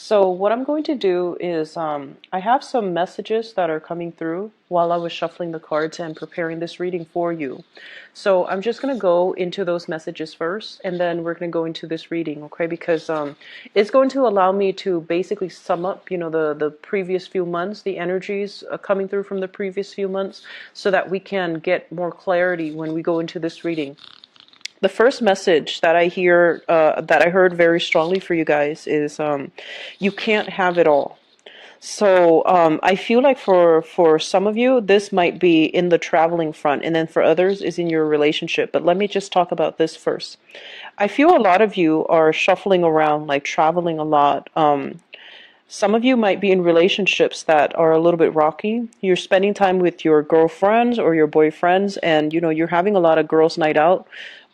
So what I'm going to do is I have some messages that are coming through while I was shuffling the cards and preparing this reading for you. So I'm just going to go into those messages first, and then we're going to go into this reading, okay? Because it's going to allow me to basically sum up, the previous few months, the energies coming through from the previous few months, so that we can get more clarity when we go into this reading. The first message that that I heard very strongly for you guys is you can't have it all. So I feel like for some of you, this might be in the traveling front, and then for others is in your relationship. But let me just talk about this first. I feel a lot of you are shuffling around, like traveling a lot. Some of you might be in relationships that are a little bit rocky. You're spending time with your girlfriends or your boyfriends, and you're having a lot of girls' night out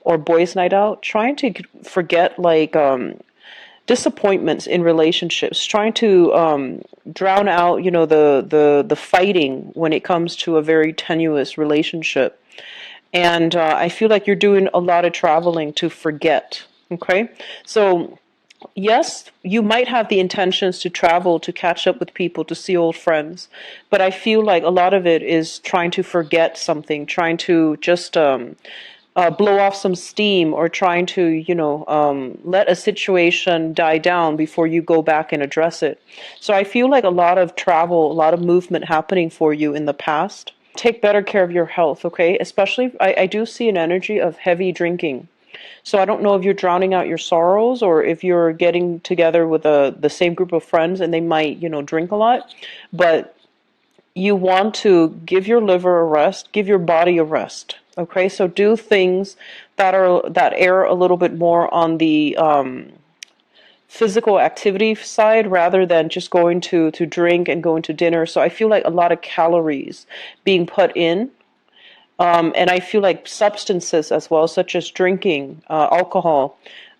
or boys' night out, trying to forget like disappointments in relationships, trying to drown out the fighting when it comes to a very tenuous relationship. And I feel like you're doing a lot of traveling to forget. Okay, so yes, you might have the intentions to travel, to catch up with people, to see old friends, but I feel like a lot of it is trying to forget something, trying to just blow off some steam, or trying to, let a situation die down before you go back and address it. So I feel like a lot of travel, a lot of movement happening for you in the past. Take better care of your health, okay? Especially, I do see an energy of heavy drinking. So I don't know if you're drowning out your sorrows, or if you're getting together with the same group of friends and they might, drink a lot. But you want to give your liver a rest, give your body a rest. Okay, so do things that err a little bit more on the physical activity side, rather than just going to drink and going to dinner. So I feel like a lot of calories being put in. And I feel like substances as well, such as drinking, alcohol.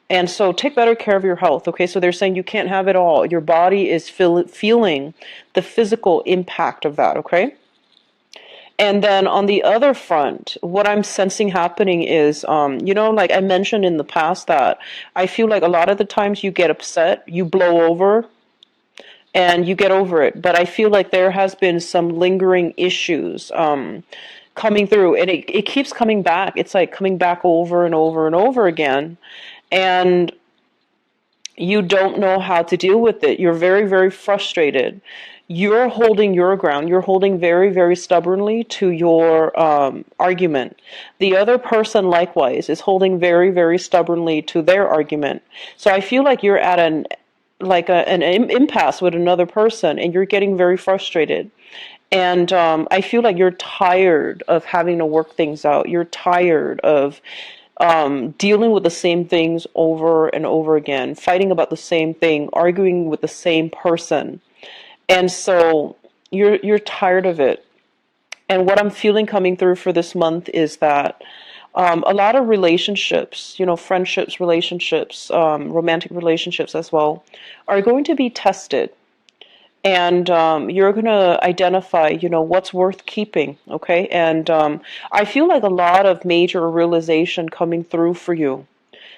And so take better care of your health, okay? So they're saying you can't have it all. Your body is feeling the physical impact of that, okay? And then on the other front, what I'm sensing happening is, like I mentioned in the past, that I feel like a lot of the times you get upset, you blow over, and you get over it. But I feel like there has been some lingering issues coming through, and it keeps coming back. It's like coming back over and over and over again. And you don't know how to deal with it. You're very, very frustrated. You're holding your ground. You're holding very, very stubbornly to your argument. The other person, likewise, is holding very, very stubbornly to their argument. So I feel like you're at an impasse with another person, and you're getting very frustrated. And I feel like you're tired of having to work things out. You're tired of dealing with the same things over and over again, fighting about the same thing, arguing with the same person. And so you're tired of it. And what I'm feeling coming through for this month is that a lot of relationships, friendships, relationships, romantic relationships as well, are going to be tested. And you're going to identify, what's worth keeping, okay? And I feel like a lot of major realization coming through for you.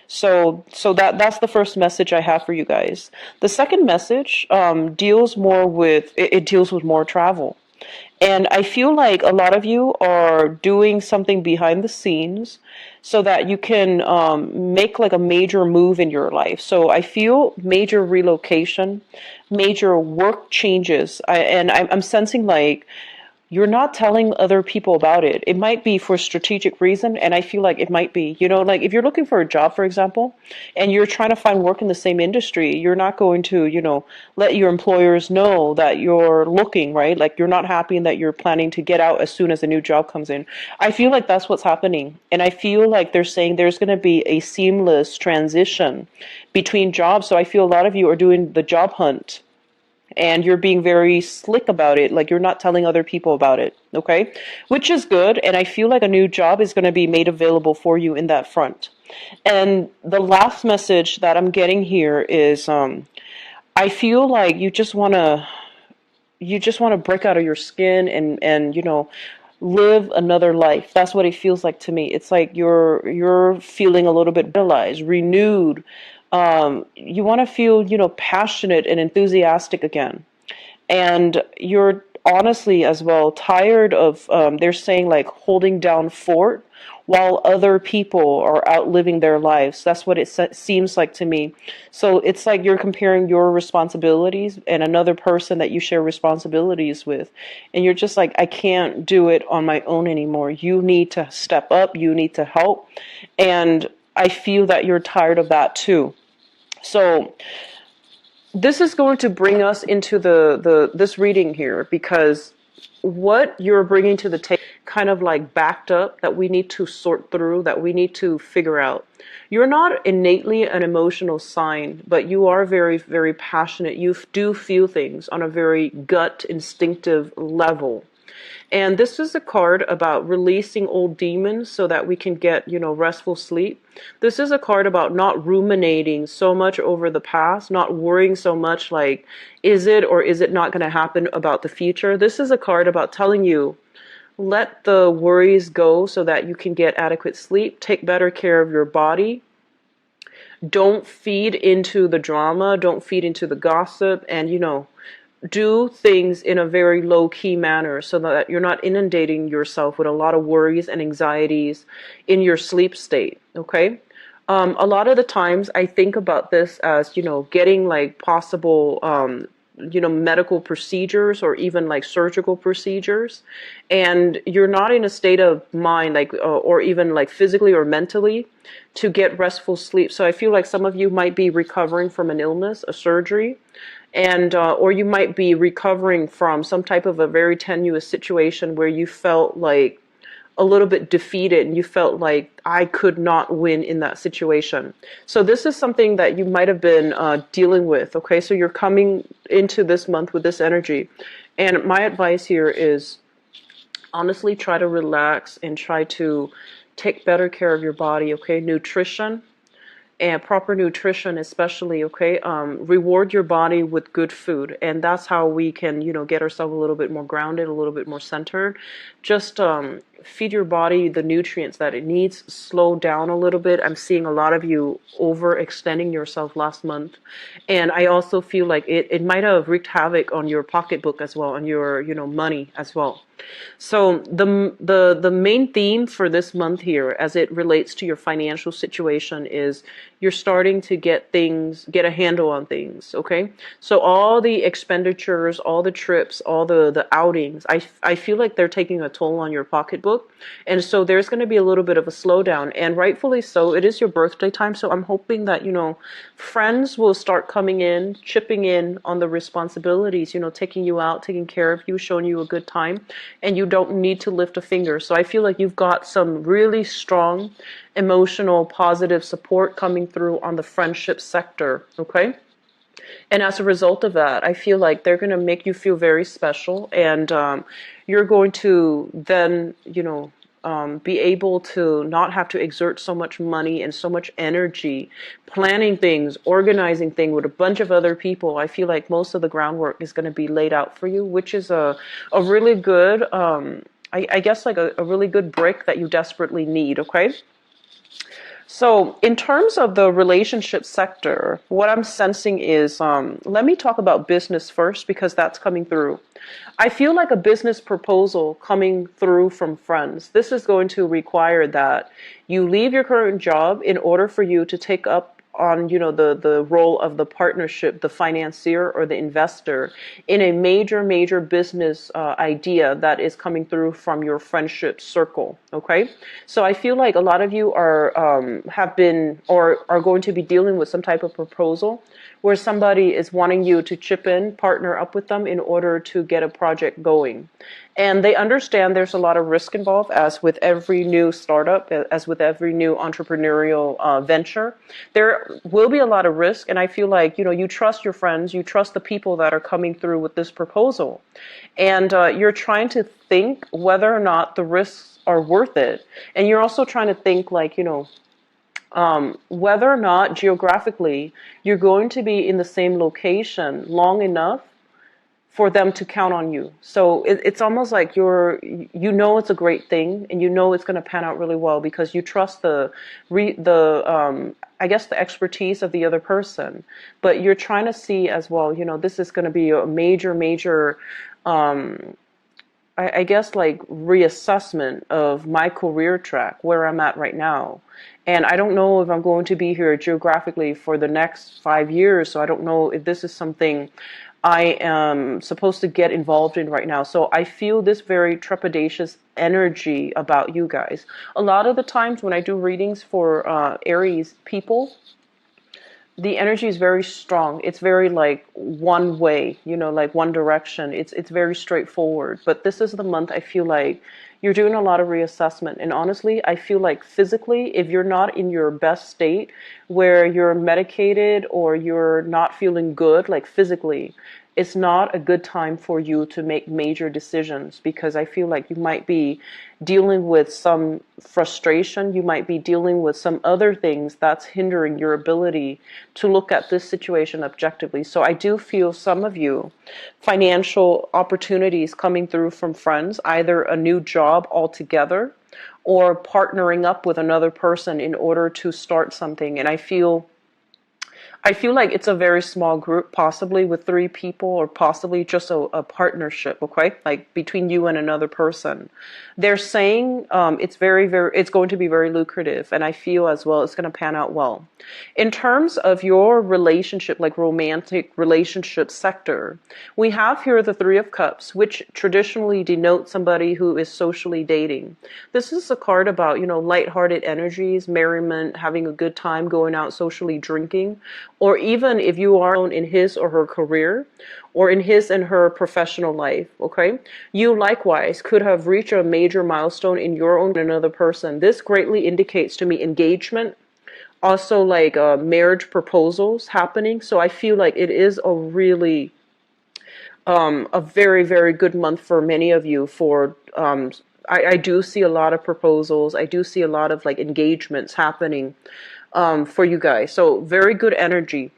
So that's the first message I have for you guys. The second message deals more with it deals with more travel. And I feel like a lot of you are doing something behind the scenes so that you can make like a major move in your life. So I feel major relocation, major work changes. I'm sensing like you're not telling other people about it. It might be for strategic reason, and I feel like it might be, like if you're looking for a job, for example, and you're trying to find work in the same industry, you're not going to, let your employers know that you're looking, right? Like you're not happy and that you're planning to get out as soon as a new job comes in. I feel like that's what's happening. And I feel like they're saying there's going to be a seamless transition between jobs. So I feel a lot of you are doing the job hunt, and you're being very slick about it, like you're not telling other people about it, okay? Which is good, and I feel like a new job is going to be made available for you in that front. And the last message that I'm getting here is I feel like you just want to break out of your skin and live another life. That's what it feels like to me. It's like you're feeling a little bit vitalized, renewed, You want to feel, passionate and enthusiastic again. And you're honestly as well tired of, they're saying like holding down fort while other people are out living their lives. That's what it seems like to me. So it's like you're comparing your responsibilities and another person that you share responsibilities with. And you're just like, I can't do it on my own anymore. You need to step up. You need to help. And I feel that you're tired of that too. So this is going to bring us into the this reading here, because what you're bringing to the table kind of like backed up that we need to sort through, that we need to figure out. You're not innately an emotional sign, but you are very, very passionate. You do feel things on a very gut instinctive level. And this is a card about releasing old demons so that we can get, restful sleep. This is a card about not ruminating so much over the past, not worrying so much like, is it or is it not going to happen about the future? This is a card about telling you, let the worries go so that you can get adequate sleep, take better care of your body. Don't feed into the drama, don't feed into the gossip, and, do things in a very low-key manner so that you're not inundating yourself with a lot of worries and anxieties in your sleep state, okay? A lot of the times I think about this as, getting like possible, medical procedures or even like surgical procedures, and you're not in a state of mind, like, or even like physically or mentally to get restful sleep. So I feel like some of you might be recovering from an illness, a surgery, and or you might be recovering from some type of a very tenuous situation where you felt like a little bit defeated and you felt like I could not win in that situation. So this is something that you might have been dealing with, okay? So you're coming into this month with this energy. And my advice here is honestly try to relax and try to take better care of your body, okay? Nutrition, and proper nutrition especially, okay? Reward your body with good food, and that's how we can, get ourselves a little bit more grounded, a little bit more centered. Just feed your body the nutrients that it needs. Slow down a little bit. I'm seeing a lot of you overextending yourself last month, and I also feel like it might have wreaked havoc on your pocketbook as well, on your, money as well. So the main theme for this month here, as it relates to your financial situation, is you're starting to get a handle on things, okay? So all the expenditures, all the trips, all the outings, I feel like they're taking a toll on your pocketbook. And so there's going to be a little bit of a slowdown, and rightfully so. It is your birthday time, so I'm hoping that, friends will start coming in, chipping in on the responsibilities, taking you out, taking care of you, showing you a good time, and you don't need to lift a finger. So I feel like you've got some really strong emotional positive support coming through on the friendship sector, okay? And as a result of that, I feel like they're going to make you feel very special, and you're going to then, be able to not have to exert so much money and so much energy planning things, organizing things with a bunch of other people. I feel like most of the groundwork is going to be laid out for you, which is a really good, I guess like a really good brick that you desperately need, okay? So in terms of the relationship sector, what I'm sensing is, let me talk about business first because that's coming through. I feel like a business proposal coming through from friends. This is going to require that you leave your current job in order for you to take up on, the role of the partnership, the financier or the investor in a major business idea that is coming through from your friendship circle. Okay, so I feel like a lot of you have been or are going to be dealing with some type of proposal where somebody is wanting you to chip in, partner up with them in order to get a project going. And they understand there's a lot of risk involved, as with every new startup, as with every new entrepreneurial venture. There will be a lot of risk, and I feel like, you trust your friends, you trust the people that are coming through with this proposal. And you're trying to think whether or not the risks are worth it. And you're also trying to think like, whether or not geographically you're going to be in the same location long enough for them to count on you. So it's almost like it's a great thing, and it's going to pan out really well because you trust I guess the expertise of the other person, but you're trying to see as well, this is going to be a major, I guess like reassessment of my career track, where I'm at right now. And I don't know if I'm going to be here geographically for the next 5 years. So I don't know if this is something I am supposed to get involved in right now. So I feel this very trepidatious energy about you guys. A lot of the times when I do readings for Aries people, the energy is very strong. It's very like one way, like one direction. It's very straightforward. But this is the month I feel like you're doing a lot of reassessment. And honestly, I feel like physically, if you're not in your best state, where you're medicated or you're not feeling good, like physically, it's not a good time for you to make major decisions, because I feel like you might be dealing with some frustration. You might be dealing with some other things that's hindering your ability to look at this situation objectively. So I do feel some of you, financial opportunities coming through from friends, either a new job altogether or partnering up with another person in order to start something. And I feel like it's a very small group, possibly with 3 people, or possibly just a partnership, okay? Like between you and another person. They're saying it's it's going to be very lucrative, and I feel as well it's going to pan out well. In terms of your relationship, like romantic relationship sector, we have here the 3 of Cups, which traditionally denotes somebody who is socially dating. This is a card about, lighthearted energies, merriment, having a good time, going out socially drinking. Or even if you are in his or her career, or in his and her professional life, okay? You likewise could have reached a major milestone in your own and another person. This greatly indicates to me engagement, also like marriage proposals happening. So I feel like it is a really, a very, very good month for many of you for, I do see a lot of proposals. I do see a lot of like engagements happening for you guys. So very good energy.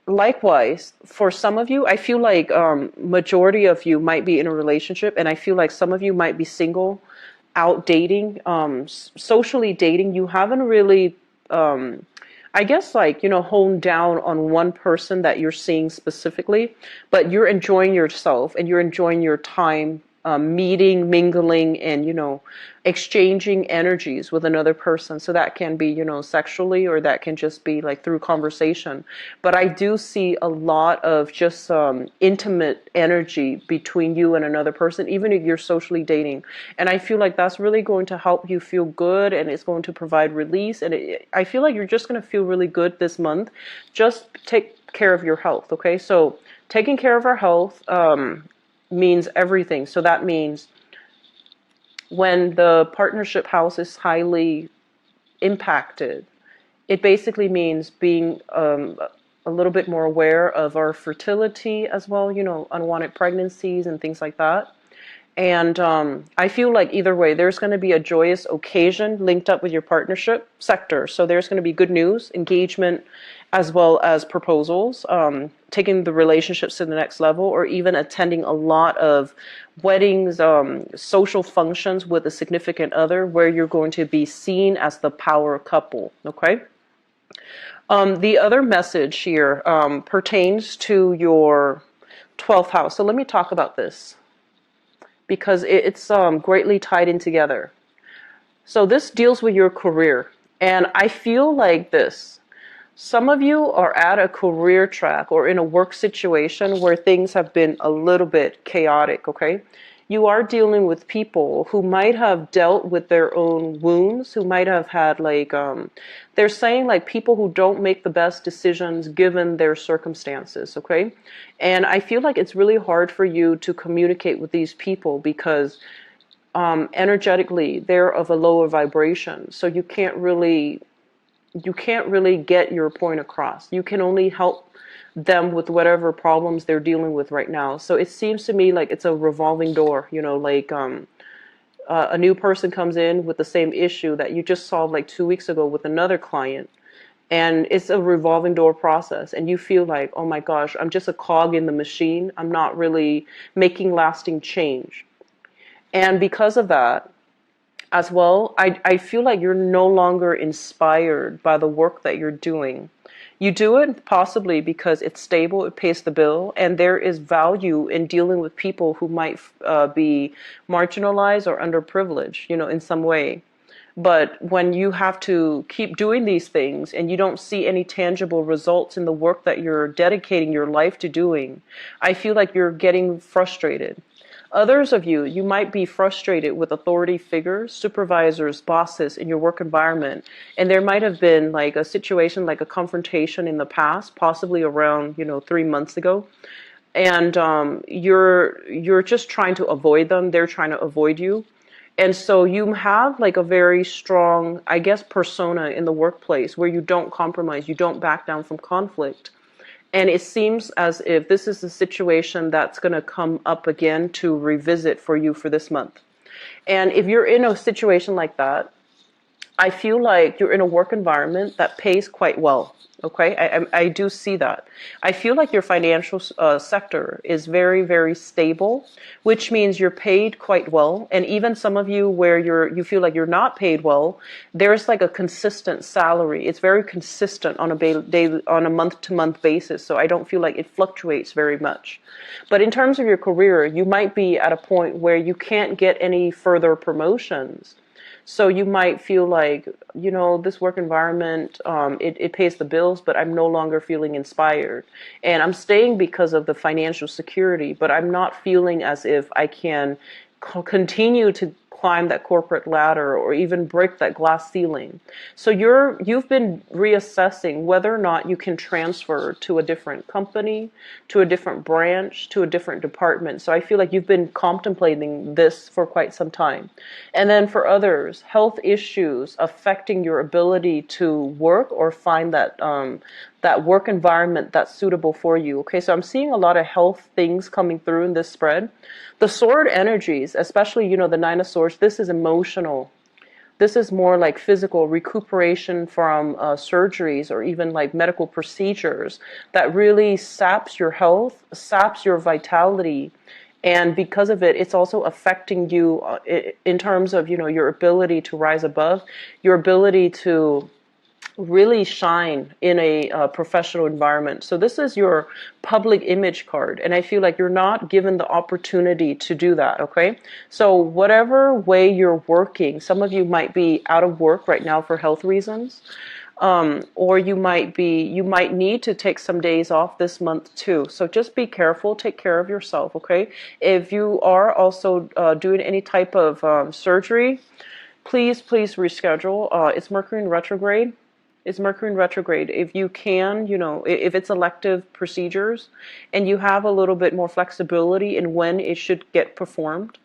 Likewise, for some of you, I feel like majority of you might be in a relationship, and I feel like some of you might be single, out dating, socially dating. You haven't really, I guess, like, honed down on one person that you're seeing specifically, but you're enjoying yourself and you're enjoying your time meeting, mingling, and, exchanging energies with another person. So that can be, sexually, or that can just be like through conversation. But I do see a lot of just intimate energy between you and another person, even if you're socially dating. And I feel like that's really going to help you feel good, and it's going to provide release. And I feel like you're just going to feel really good this month. Just take care of your health, okay? So taking care of our health, means everything. So that means when the partnership house is highly impacted, it basically means being a little bit more aware of our fertility as well, unwanted pregnancies and things like that. And I feel like either way, there's going to be a joyous occasion linked up with your partnership sector. So there's going to be good news, engagement, as well as proposals, taking the relationships to the next level, or even attending a lot of weddings, social functions with a significant other, where you're going to be seen as the power couple, okay? The other message here pertains to your 12th house. So let me talk about this, because it's greatly tied in together. So this deals with your career. And I feel like this. Some of you are at a career track or in a work situation where things have been a little bit chaotic, okay? You are dealing with people who might have dealt with their own wounds, who might have had like, they're saying like people who don't make the best decisions given their circumstances, okay? And I feel like it's really hard for you to communicate with these people because energetically they're of a lower vibration. So you can't really get your point across. You can only help them with whatever problems they're dealing with right now. So it seems to me like it's a revolving door, like a new person comes in with the same issue that you just solved like 2 weeks ago with another client. And it's a revolving door process, and you feel like, oh my gosh, I'm just a cog in the machine. I'm not really making lasting change. And because of that, as well, I feel like you're no longer inspired by the work that you're doing. You do it possibly because it's stable, it pays the bill, and there is value in dealing with people who might be marginalized or underprivileged, in some way. But when you have to keep doing these things and you don't see any tangible results in the work that you're dedicating your life to doing, I feel like you're getting frustrated. Others of you, you might be frustrated with authority figures, supervisors, bosses in your work environment. And there might have been like a situation, like a confrontation in the past, possibly around, 3 months ago. And you're just trying to avoid them. They're trying to avoid you. And so you have like a very strong, I guess, persona in the workplace where you don't compromise, you don't back down from conflict. And it seems as if this is a situation that's going to come up again to revisit for you for this month. And if you're in a situation like that, I feel like you're in a work environment that pays quite well. Okay, I do see that. I feel like your financial sector is very, very stable, which means you're paid quite well. And even some of you where you feel like you're not paid well, there's like a consistent salary. It's very consistent on on a month-to-month basis. So I don't feel like it fluctuates very much. But in terms of your career, you might be at a point where you can't get any further promotions. So you might feel like, this work environment, it pays the bills, but I'm no longer feeling inspired. And I'm staying because of the financial security, but I'm not feeling as if I can continue to climb that corporate ladder or even break that glass ceiling. So you've been reassessing whether or not you can transfer to a different company, to a different branch, to a different department. So I feel like you've been contemplating this for quite some time. And then for others, health issues affecting your ability to work or find that work environment that's suitable for you. Okay, so I'm seeing a lot of health things coming through in this spread. The sword energies, especially, the Nine of Swords, this is emotional. This is more like physical recuperation from surgeries or even like medical procedures that really saps your health, saps your vitality. And because of it, it's also affecting you in terms of, your ability to rise above, your ability to really shine in a professional environment. So this is your public image card, and I feel like you're not given the opportunity to do that, okay? So whatever way you're working, some of you might be out of work right now for health reasons, or you might need to take some days off this month too. So just be careful, take care of yourself, okay? If you are also doing any type of surgery, please reschedule. It's Mercury in retrograde. It's Mercury in retrograde. If you can, if it's elective procedures and you have a little bit more flexibility in when it should get performed,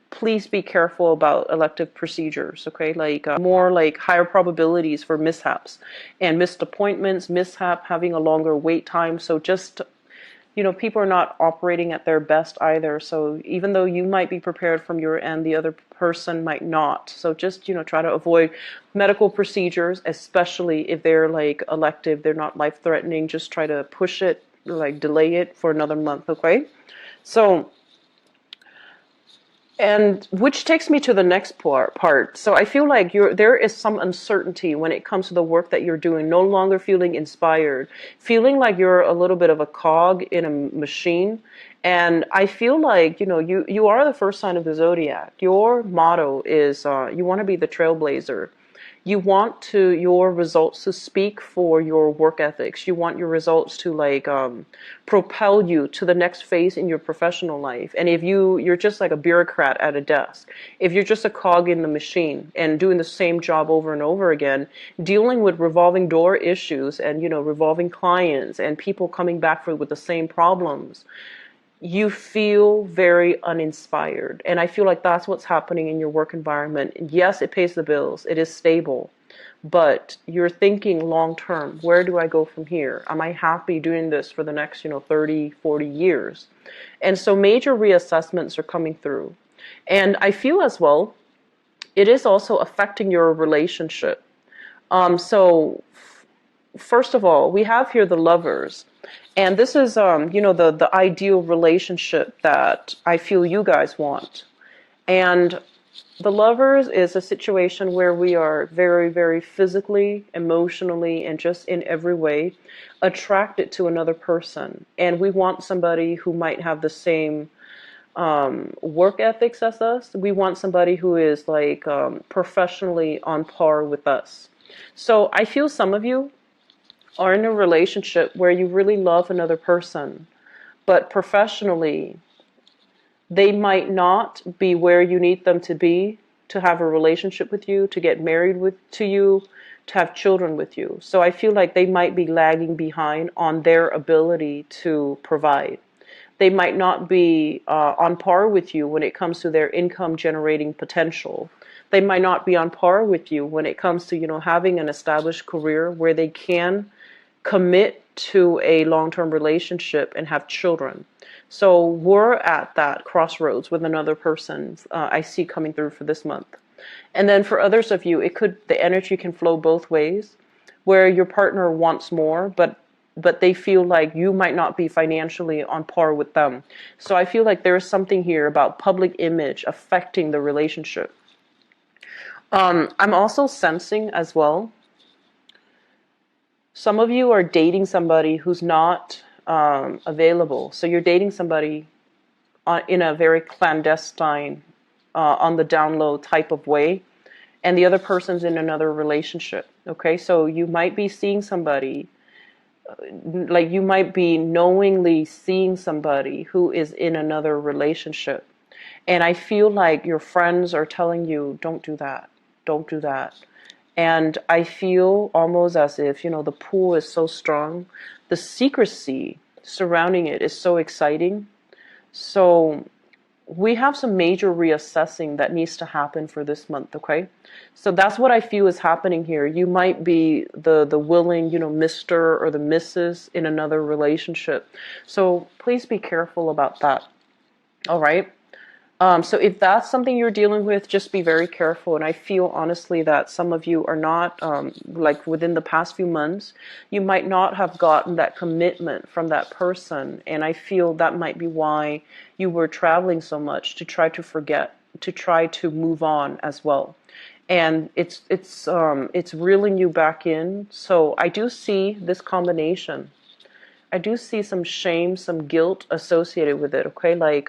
please be careful about elective procedures, okay? Like more like higher probabilities for mishaps and missed appointments, having a longer wait time. So just people are not operating at their best either. So even though you might be prepared from your end, the other person might not. So just, try to avoid medical procedures, especially if they're like elective, they're not life-threatening. Just try to push it, like delay it for another month, okay? So, and which takes me to the next part. So I feel like there is some uncertainty when it comes to the work that you're doing, no longer feeling inspired, feeling like you're a little bit of a cog in a machine. And I feel like, you are the first sign of the zodiac. Your motto is you want to be the trailblazer. You want your results to speak for your work ethics. You want your results to propel you to the next phase in your professional life. And if you're just like a bureaucrat at a desk, if you're just a cog in the machine and doing the same job over and over again, dealing with revolving door issues and, revolving clients and people coming back with the same problems, you feel very uninspired. And I feel like that's what's happening in your work environment. Yes, it pays the bills. It is stable. But you're thinking long term, where do I go from here? Am I happy doing this for the next, 30, 40 years? And so major reassessments are coming through. And I feel as well, it is also affecting your relationship. So first of all, we have here the lovers. And this is, the ideal relationship that I feel you guys want. And the lovers is a situation where we are very, very physically, emotionally, and just in every way attracted to another person. And we want somebody who might have the same work ethics as us. We want somebody who is like professionally on par with us. So I feel some of you are in a relationship where you really love another person, but professionally, they might not be where you need them to be to have a relationship with you, to get married to you, to have children with you. So I feel like they might be lagging behind on their ability to provide. They might not be on par with you when it comes to their income generating potential. They might not be on par with you when it comes to, having an established career where they can commit to a long-term relationship and have children. So we're at that crossroads with another person I see coming through for this month. And then for others of you, the energy can flow both ways, where your partner wants more, but they feel like you might not be financially on par with them. So I feel like there is something here about public image affecting the relationship. I'm also sensing as well, some of you are dating somebody who's not available. So you're dating somebody in a very clandestine, on the down low type of way, and the other person's in another relationship. Okay, so you might be seeing somebody, like you might be knowingly seeing somebody who is in another relationship. And I feel like your friends are telling you, don't do that, don't do that. And I feel almost as if, the pull is so strong. The secrecy surrounding it is so exciting. So we have some major reassessing that needs to happen for this month, okay? So that's what I feel is happening here. You might be the willing, Mr. or the Mrs. in another relationship. So please be careful about that, all right? So if that's something you're dealing with, just be very careful. And I feel honestly that some of you are not, like within the past few months, you might not have gotten that commitment from that person. And I feel that might be why you were traveling so much, to try to forget, to try to move on as well. And it's reeling you back in. So I do see this combination. I do see some shame, some guilt associated with it, okay? Like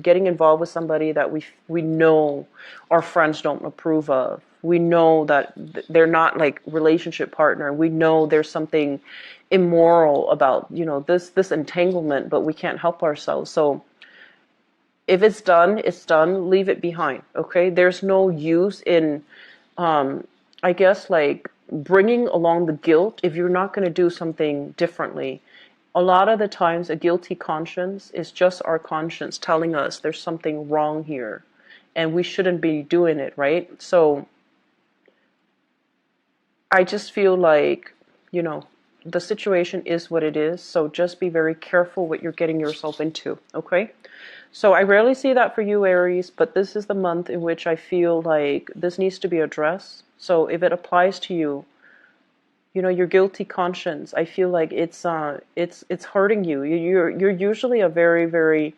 getting involved with somebody that we know our friends don't approve of. We know that they're not like relationship partner. We know there's something immoral about, this entanglement, but we can't help ourselves. So if it's done, it's done. Leave it behind, okay? There's no use in, I guess, like bringing along the guilt if you're not going to do something differently. A lot of the times, a guilty conscience is just our conscience telling us there's something wrong here and we shouldn't be doing it, right? So I just feel like, the situation is what it is. So just be very careful what you're getting yourself into, okay? So I rarely see that for you, Aries, but this is the month in which I feel like this needs to be addressed. So if it applies to you, your guilty conscience, I feel like it's hurting you. You're usually a very, very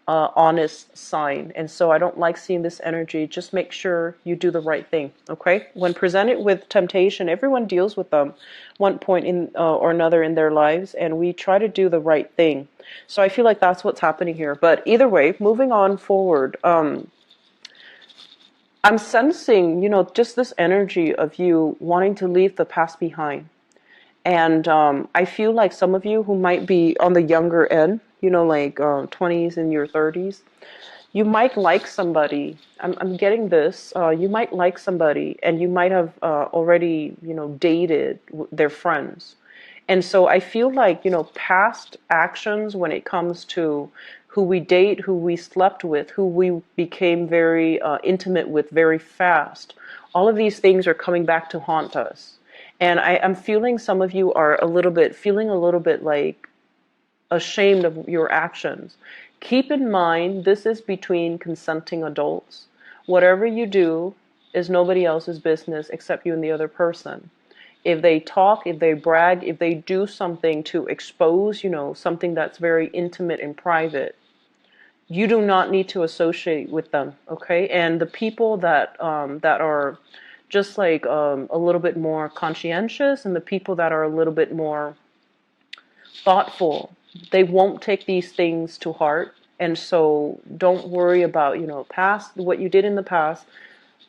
honest sign, and so I don't like seeing this energy. Just make sure you do the right thing, okay? When presented with temptation, everyone deals with them one point in or another in their lives, and we try to do the right thing. So I feel like that's what's happening here. But either way, moving on forward, I'm sensing, just this energy of you wanting to leave the past behind. And I feel like some of you who might be on the younger end, like 20s and your 30s, you might like somebody. I'm getting this. You might like somebody, and you might have already, dated their friends. And so I feel like, past actions when it comes to who we date, who we slept with, who we became very intimate with very fast, all of these things are coming back to haunt us. And I'm feeling some of you are feeling a little bit like ashamed of your actions. Keep in mind, this is between consenting adults. Whatever you do is nobody else's business except you and the other person. if they talk, if they brag, if they do something to expose, something that's very intimate and private, you do not need to associate with them, okay? And the people that are just like a little bit more conscientious, and the people that are a little bit more thoughtful, they won't take these things to heart. And so don't worry about, past, what you did in the past.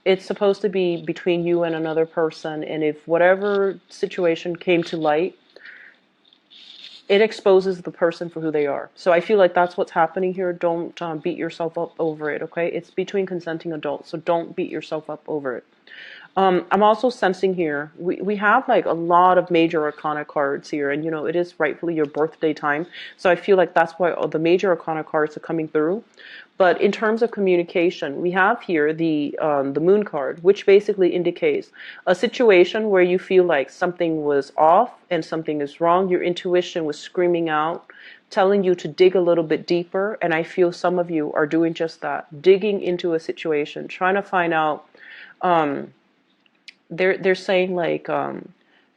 It's supposed to be between you and another person. And if whatever situation came to light, it exposes the person for who they are. So I feel like that's what's happening here. Don't beat yourself up over it, okay? It's between consenting adults, so don't beat yourself up over it. I'm also sensing here, we have like a lot of major arcana cards here, and it is rightfully your birthday time. So I feel like that's why all the major arcana cards are coming through. But in terms of communication, we have here the moon card, which basically indicates a situation where you feel like something was off and something is wrong. Your intuition was screaming out, telling you to dig a little bit deeper. And I feel some of you are doing just that, digging into a situation, trying to find out. They're saying like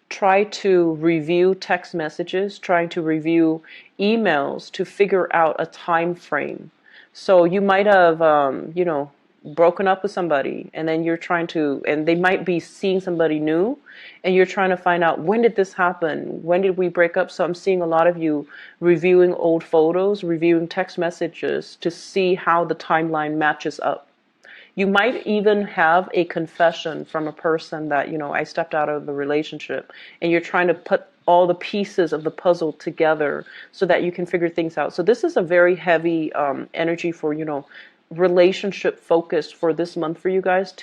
try to review text messages, trying to review emails to figure out a time frame. So you might have broken up with somebody, and then you're trying to, and they might be seeing somebody new, and you're trying to find out, when did this happen? When did we break up? So I'm seeing a lot of you reviewing old photos, reviewing text messages to see how the timeline matches up. You might even have a confession from a person that, I stepped out of the relationship, and you're trying to put all the pieces of the puzzle together so that you can figure things out. So this is a very heavy energy for, relationship focused for this month for you guys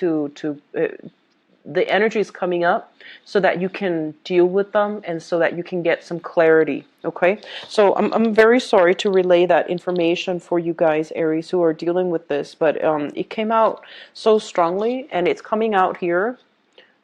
the energy is coming up so that you can deal with them and so that you can get some clarity, okay? So I'm very sorry to relay that information for you guys, Aries, who are dealing with this, but it came out so strongly, and it's coming out here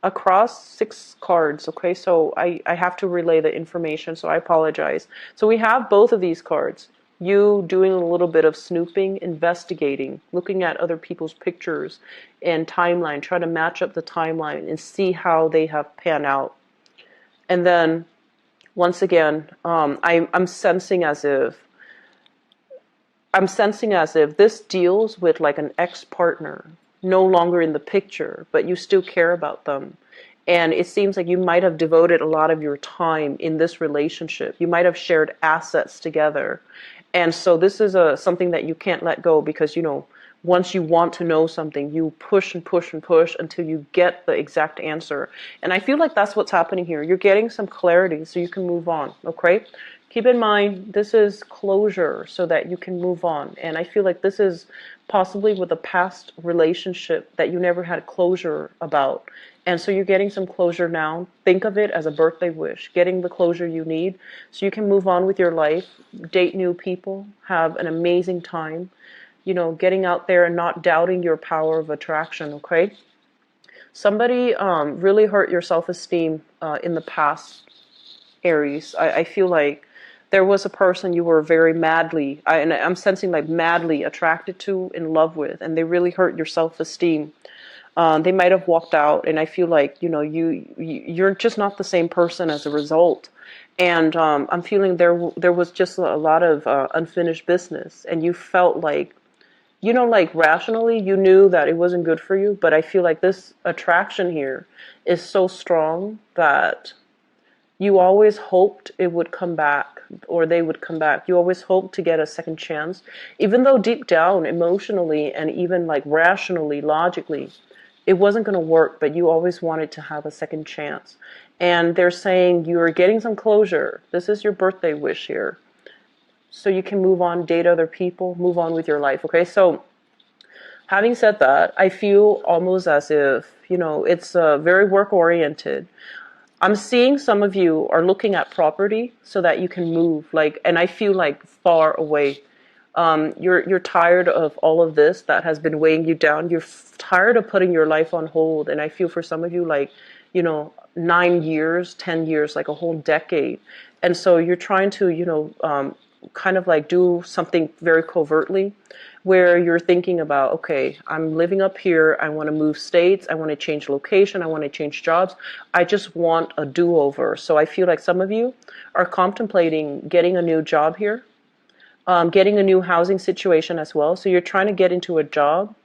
across 6 cards, okay? So I have to relay the information, so I apologize. So we have both of these cards. You doing a little bit of snooping, investigating, looking at other people's pictures and timeline, trying to match up the timeline and see how they have panned out. And then, once again, I'm sensing as if this deals with like an ex-partner, no longer in the picture, but you still care about them. And it seems like you might have devoted a lot of your time in this relationship. You might have shared assets together. And so this is something that you can't let go, because, once you want to know something, you push and push and push until you get the exact answer. And I feel like that's what's happening here. You're getting some clarity so you can move on, okay? Keep in mind, this is closure so that you can move on. And I feel like this is possibly with a past relationship that you never had closure about. And so you're getting some closure now. Think of it as a birthday wish, getting the closure you need so you can move on with your life, date new people, have an amazing time, getting out there and not doubting your power of attraction, okay? Somebody really hurt your self-esteem in the past, Aries. I feel like there was a person you were very madly, and I'm sensing like madly attracted to, in love with, and they really hurt your self-esteem. They might have walked out, and I feel like, you're just not the same person as a result. And I'm feeling there was just a lot of unfinished business, and you felt like, like rationally, you knew that it wasn't good for you, but I feel like this attraction here is so strong that you always hoped it would come back, or they would come back. You always hoped to get a second chance, even though deep down, emotionally, and even like rationally, logically, it wasn't going to work, but you always wanted to have a second chance. And they're saying you're getting some closure. This is your birthday wish here. So you can move on, date other people, move on with your life, okay? So having said that, I feel almost as if, it's very work-oriented. I'm seeing some of you are looking at property so that you can move, and I feel like far away. You're tired of all of this that has been weighing you down. You're tired of putting your life on hold. And I feel for some of you 9 years, 10 years, like a whole decade. And so you're trying to, kind of like do something very covertly where you're thinking about, okay, I'm living up here. I want to move states. I want to change location. I want to change jobs. I just want a do-over. So I feel like some of you are contemplating getting a new job here, getting a new housing situation as well. So you're trying to get into a job,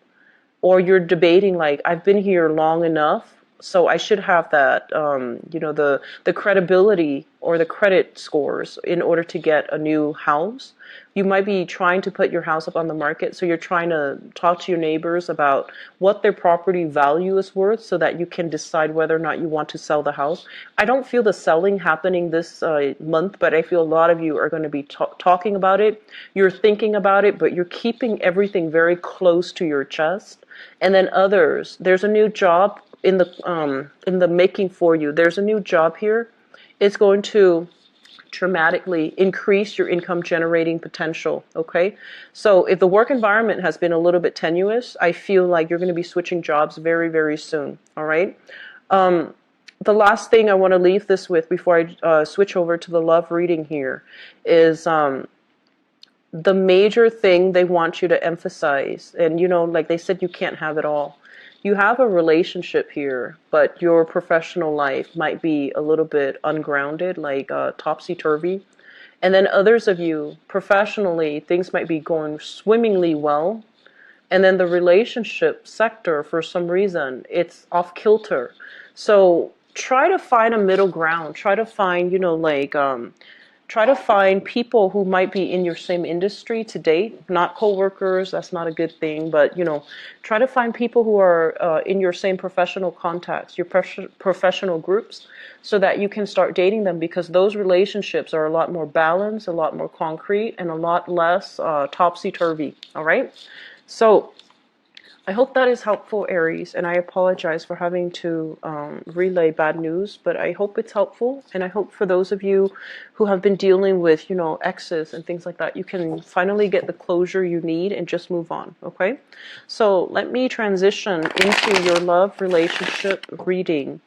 or you're debating like, I've been here long enough, so I should have that, the credibility or the credit scores in order to get a new house. You might be trying to put your house up on the market, so you're trying to talk to your neighbors about what their property value is worth so that you can decide whether or not you want to sell the house. I don't feel the selling happening this month, but I feel a lot of you are going to be talking about it. You're thinking about it, but you're keeping everything very close to your chest. And then others, there's a new job in the making for you. There's a new job here. It's going to dramatically increase your income generating potential. Okay, so if the work environment has been a little bit tenuous, I feel like you're going to be switching jobs very, very soon. All right. The last thing I want to leave this with before I switch over to the love reading here is the major thing they want you to emphasize. And like they said, you can't have it all. You have a relationship here, but your professional life might be a little bit ungrounded, like topsy-turvy. And then others of you, professionally, things might be going swimmingly well. And then the relationship sector, for some reason, it's off kilter. So try to find a middle ground. Try to find, try to find people who might be in your same industry to date, not coworkers. That's not a good thing, but try to find people who are in your same professional contacts, your professional groups, so that you can start dating them, because those relationships are a lot more balanced, a lot more concrete, and a lot less topsy-turvy. All right. So I hope that is helpful, Aries, and I apologize for having to relay bad news, but I hope it's helpful, and I hope for those of you who have been dealing with, exes and things like that, you can finally get the closure you need and just move on, okay? So let me transition into your love relationship reading.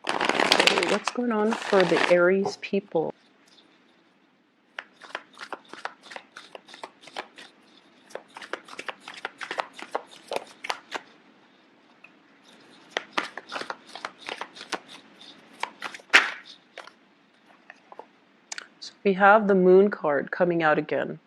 Okay, what's going on for the Aries people? We have the Moon card coming out again.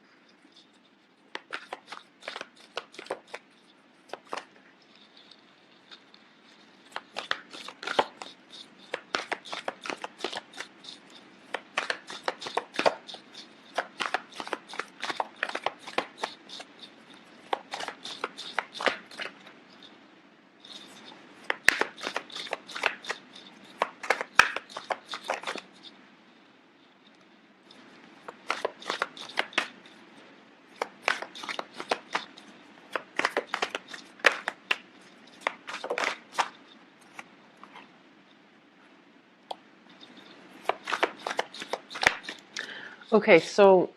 Okay, so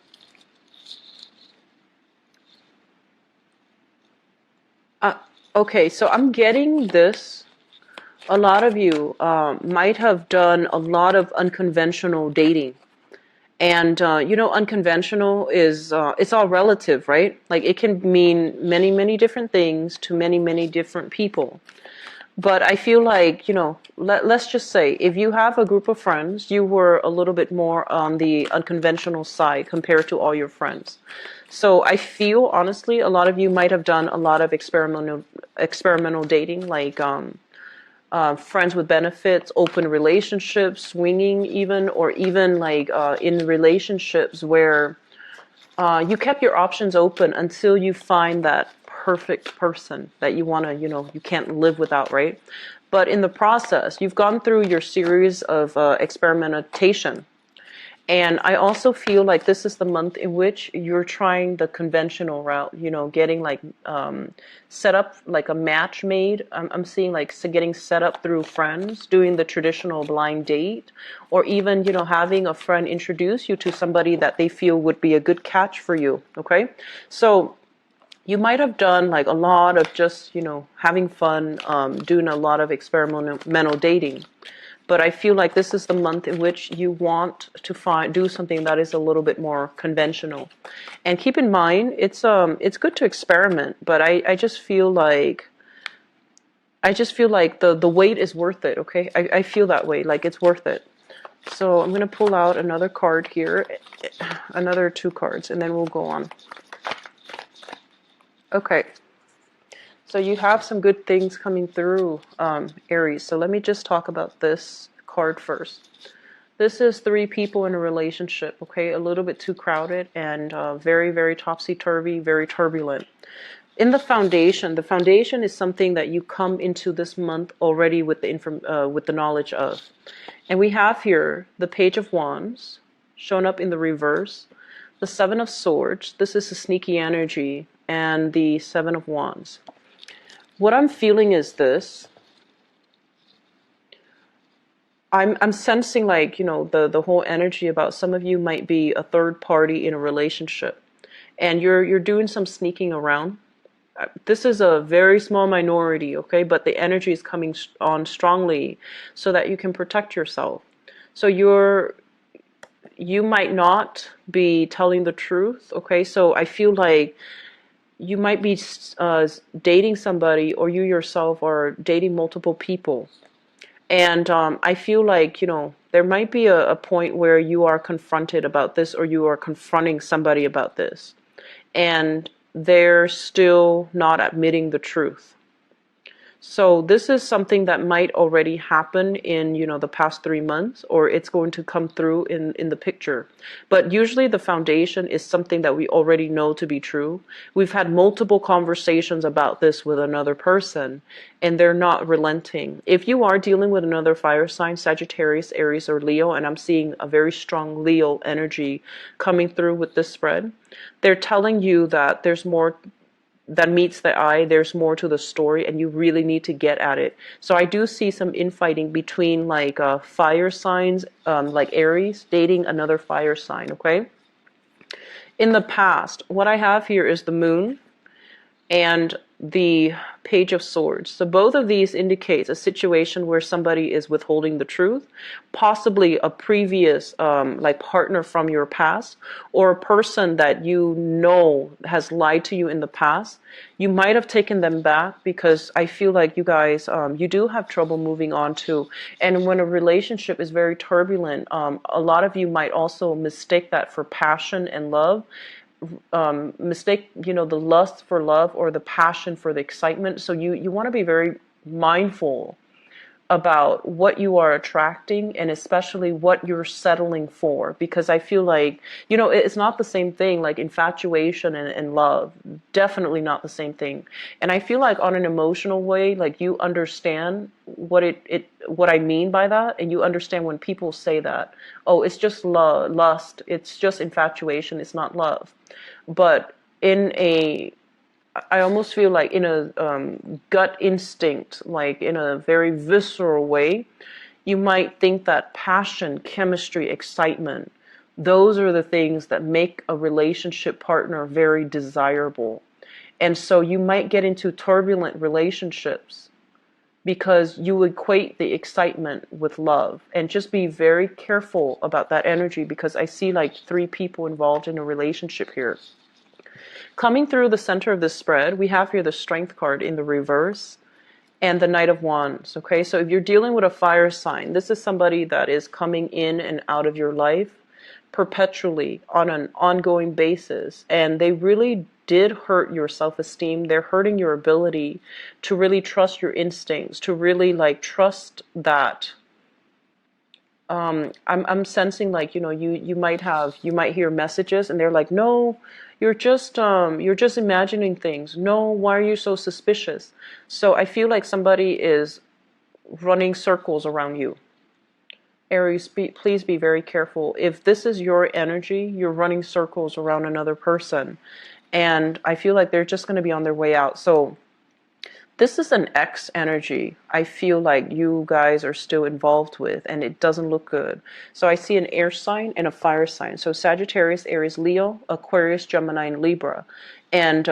I'm getting this. A lot of you might have done a lot of unconventional dating. And, unconventional is, it's all relative, right? Like it can mean many, many different things to many, many different people. But I feel like, let's just say if you have a group of friends, you were a little bit more on the unconventional side compared to all your friends. So I feel, honestly, a lot of you might have done a lot of experimental dating, like friends with benefits, open relationships, swinging even, or even like in relationships where you kept your options open until you find that perfect person that you want to, you can't live without, right? But in the process, you've gone through your series of experimentation. And I also feel like this is the month in which you're trying the conventional route, getting like set up like a match made. I'm seeing like getting set up through friends, doing the traditional blind date, or even, having a friend introduce you to somebody that they feel would be a good catch for you. Okay. So you might have done like a lot of just, having fun, doing a lot of experimental dating. But I feel like this is the month in which you want to do something that is a little bit more conventional. And keep in mind, it's good to experiment, but I just feel like the wait is worth it, okay? I feel that way, like it's worth it. So I'm going to pull out another card here, another 2 cards, and then we'll go on. Okay. So you have some good things coming through, Aries. So let me just talk about this card first. This is 3 people in a relationship, okay? A little bit too crowded and very, very topsy-turvy, very turbulent. In the foundation is something that you come into this month already with the knowledge of. And we have here the Page of Wands, shown up in the reverse, the 7 of Swords, this is a sneaky energy, and the 7 of Wands. What I'm feeling is this. I'm sensing like, the whole energy about some of you might be a third party in a relationship. And you're doing some sneaking around. This is a very small minority, okay? But the energy is coming on strongly so that you can protect yourself. So you might not be telling the truth, okay? So I feel like you might be dating somebody, or you yourself are dating multiple people. And I feel like, there might be a point where you are confronted about this, or you are confronting somebody about this. And they're still not admitting the truth. So this is something that might already happen in, the past 3 months, or it's going to come through in the picture. But usually the foundation is something that we already know to be true. We've had multiple conversations about this with another person, and they're not relenting. If you are dealing with another fire sign, Sagittarius, Aries, or Leo, and I'm seeing a very strong Leo energy coming through with this spread, they're telling you that there's more that meets the eye, there's more to the story, and you really need to get at it. So I do see some infighting between like fire signs, like Aries, dating another fire sign, okay? In the past, what I have here is the Moon and the Page of Swords. So both of these indicates a situation where somebody is withholding the truth, possibly a previous like partner from your past, or a person that has lied to you in the past. You might have taken them back, because I feel like you guys, you do have trouble moving on to. And when a relationship is very turbulent, a lot of you might also mistake that for passion and love. Mistake, the lust for love, or the passion for the excitement. So you want to be very mindful about what you are attracting, and especially what you're settling for, because I feel like, it's not the same thing, like infatuation and love, definitely not the same thing. And I feel like on an emotional way, like you understand what what I mean by that, and you understand when people say that, oh, it's just lust, it's just infatuation, it's not love. But I almost feel like in a gut instinct, like in a very visceral way, you might think that passion, chemistry, excitement, those are the things that make a relationship partner very desirable. And so you might get into turbulent relationships because you equate the excitement with love. And just be very careful about that energy, because I see like 3 people involved in a relationship here. Coming through the center of the spread, we have here the Strength card in the reverse and the Knight of Wands. Okay, so if you're dealing with a fire sign, this is somebody that is coming in and out of your life perpetually on an ongoing basis, and they really did hurt your self-esteem. They're hurting your ability to really trust your instincts, to really like trust that. I'm sensing like, you might hear messages and they're like, no, you're just imagining things. No, why are you so suspicious? So I feel like somebody is running circles around you. Aries, please be very careful. If this is your energy, you're running circles around another person, and I feel like they're just going to be on their way out. So this is an X energy I feel like you guys are still involved with, and it doesn't look good. So I see an air sign and a fire sign. So Sagittarius, Aries, Leo, Aquarius, Gemini, and Libra. And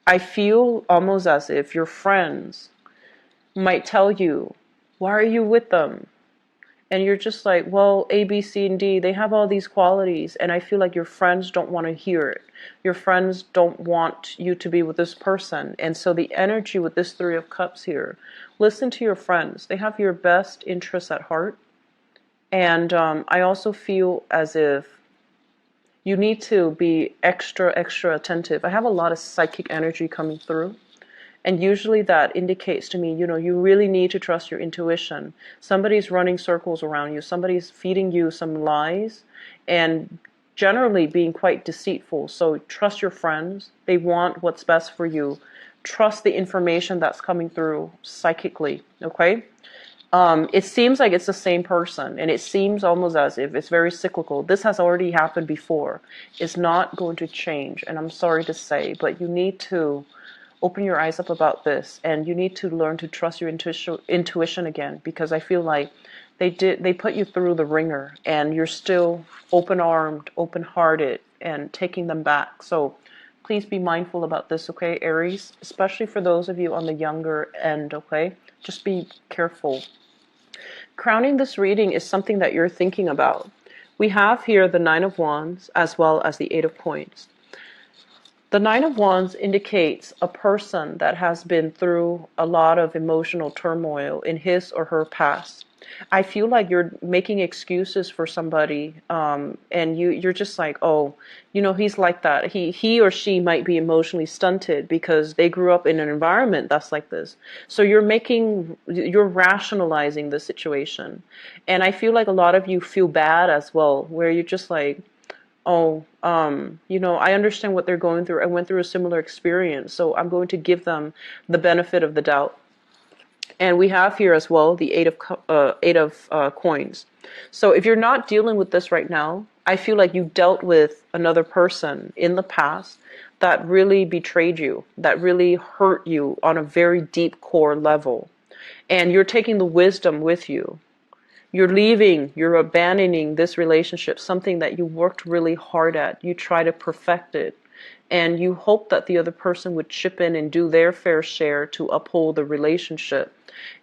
I feel almost as if your friends might tell you, why are you with them? And you're just like, well, A, B, C, and D, they have all these qualities, and I feel like your friends don't want to hear it. Your friends don't want you to be with this person. And so the energy with this Three of Cups here, listen to your friends. They have your best interests at heart. And I also feel as if you need to be extra, extra attentive. I have a lot of psychic energy coming through. And usually that indicates to me, you really need to trust your intuition. Somebody's running circles around you. Somebody's feeding you some lies and generally being quite deceitful. So trust your friends. They want what's best for you. Trust the information that's coming through psychically, okay? It seems like it's the same person, and it seems almost as if it's very cyclical. This has already happened before. It's not going to change, and I'm sorry to say, but you need to open your eyes up about this, and you need to learn to trust your intuition again, because I feel like they put you through the ringer, and you're still open-armed, open-hearted, and taking them back. So please be mindful about this, okay, Aries? Especially for those of you on the younger end, okay? Just be careful. Crowning this reading is something that you're thinking about. We have here the Nine of Wands as well as the Eight of Coins. The Nine of Wands indicates a person that has been through a lot of emotional turmoil in his or her past. I feel like you're making excuses for somebody, and you're just like, oh, he's like that. He or she might be emotionally stunted because they grew up in an environment that's like this. So you're rationalizing the situation. And I feel like a lot of you feel bad as well, where you're just like, oh, I understand what they're going through. I went through a similar experience, so I'm going to give them the benefit of the doubt. And we have here as well the Eight of Coins. So if you're not dealing with this right now, I feel like you dealt with another person in the past that really betrayed you, that really hurt you on a very deep core level. And you're taking the wisdom with you. You're abandoning this relationship, something that you worked really hard at. You try to perfect it. And you hope that the other person would chip in and do their fair share to uphold the relationship.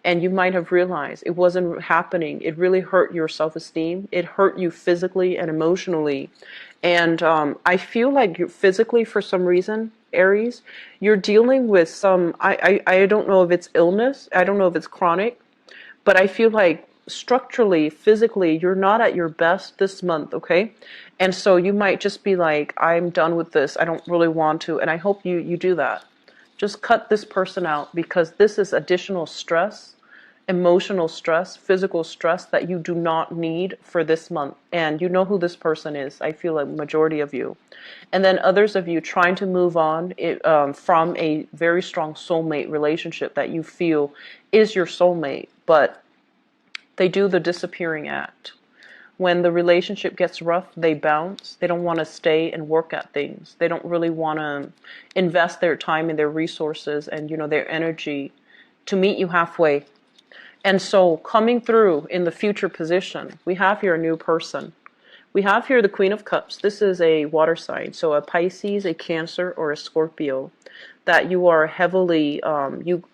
And you might have realized it wasn't happening. It really hurt your self-esteem. It hurt you physically and emotionally. And I feel like you physically, for some reason, Aries, you're dealing with some, I don't know if it's illness. I don't know if it's chronic. But I feel like structurally, physically, you're not at your best this month, okay? And so you might just be like, I'm done with this. I don't really want to. And I hope you do that. Just cut this person out, because this is additional stress, emotional stress, physical stress that you do not need for this month. And you know who this person is. I feel like majority of you. And then others of you trying to move on from a very strong soulmate relationship that you feel is your soulmate, but they do the disappearing act. When the relationship gets rough, they bounce. They don't want to stay and work at things. They don't really want to invest their time and their resources and, their energy to meet you halfway. And so coming through in the future position, we have here a new person. We have here the Queen of Cups. This is a water sign. So a Pisces, a Cancer, or a Scorpio. That you are heavily,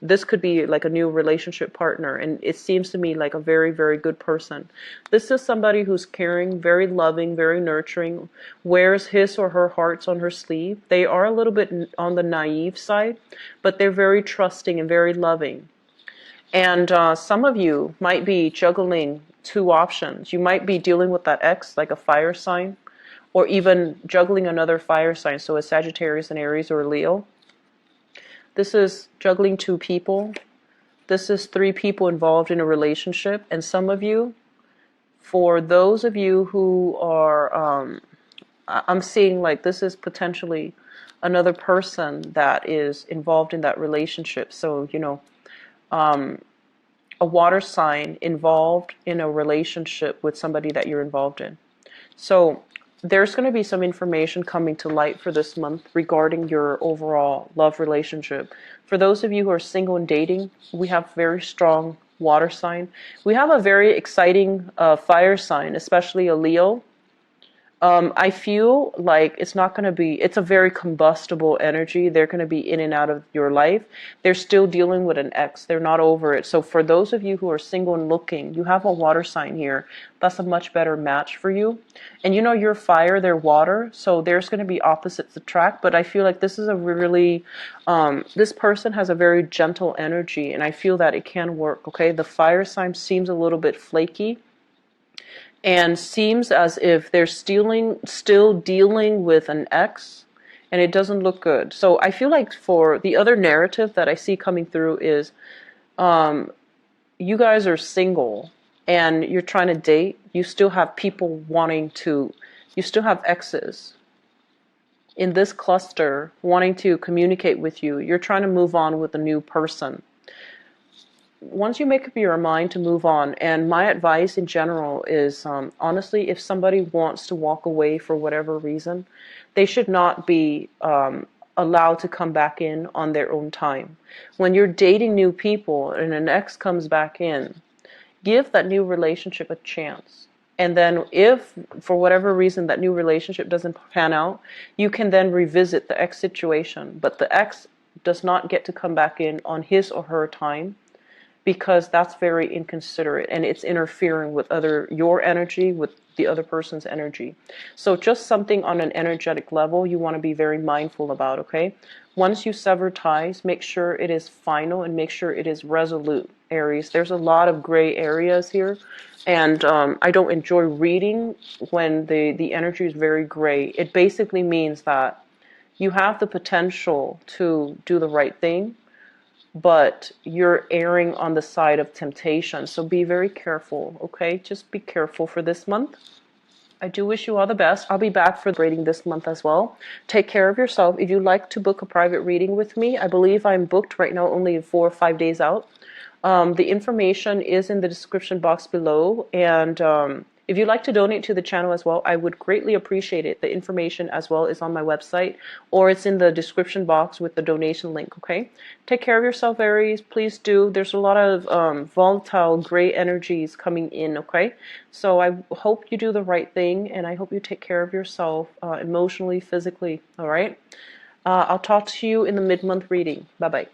this could be like a new relationship partner, and it seems to me like a very, very good person. This is somebody who's caring, very loving, very nurturing, wears his or her hearts on her sleeve. They are a little bit on the naive side, but they're very trusting and very loving. And some of you might be juggling two options. You might be dealing with that ex, like a fire sign, or even juggling another fire sign, so a Sagittarius, an Aries, or a Leo. This is juggling two people. This is three people involved in a relationship. And some of you, for those of you who are, I'm seeing like this is potentially another person that is involved in that relationship. So, a water sign involved in a relationship with somebody that you're involved in. So there's going to be some information coming to light for this month regarding your overall love relationship. For those of you who are single and dating, we have very strong water sign. We have a very exciting fire sign, especially a Leo. I feel like it's not going to be, it's a very combustible energy. They're going to be in and out of your life. They're still dealing with an ex. They're not over it. So for those of you who are single and looking, you have a water sign here. That's a much better match for you. And you know, you're fire, they're water. So there's going to be opposites attract. But I feel like this is a really, this person has a very gentle energy. And I feel that it can work, okay? The fire sign seems a little bit flaky and seems as if they're still dealing with an ex, and it doesn't look good. So I feel like for the other narrative that I see coming through is you guys are single and you're trying to date. You still have people wanting to, you still have exes in this cluster wanting to communicate with you. You're trying to move on with a new person. Once you make up your mind to move on, and my advice in general is, honestly, if somebody wants to walk away for whatever reason, they should not be allowed to come back in on their own time. When you're dating new people and an ex comes back in, give that new relationship a chance. And then if, for whatever reason, that new relationship doesn't pan out, you can then revisit the ex situation. But the ex does not get to come back in on his or her time, because that's very inconsiderate and it's interfering with your energy with the other person's energy. So just something on an energetic level you want to be very mindful about, okay? Once you sever ties, make sure it is final and make sure it is resolute, Aries. There's a lot of gray areas here, and I don't enjoy reading when the energy is very gray. It basically means that you have the potential to do the right thing, but you're erring on the side of temptation. So be very careful, okay? Just be careful for this month. I do wish you all the best. I'll be back for the reading this month as well. Take care of yourself. If you'd like to book a private reading with me, I believe I'm booked right now only 4 or 5 days out. The information is in the description box below, and if you'd like to donate to the channel as well, I would greatly appreciate it. The information as well is on my website, or it's in the description box with the donation link, okay? Take care of yourself, Aries. Please do. There's a lot of volatile, gray energies coming in, okay? So I hope you do the right thing, and I hope you take care of yourself emotionally, physically, all right? I'll talk to you in the mid-month reading. Bye-bye.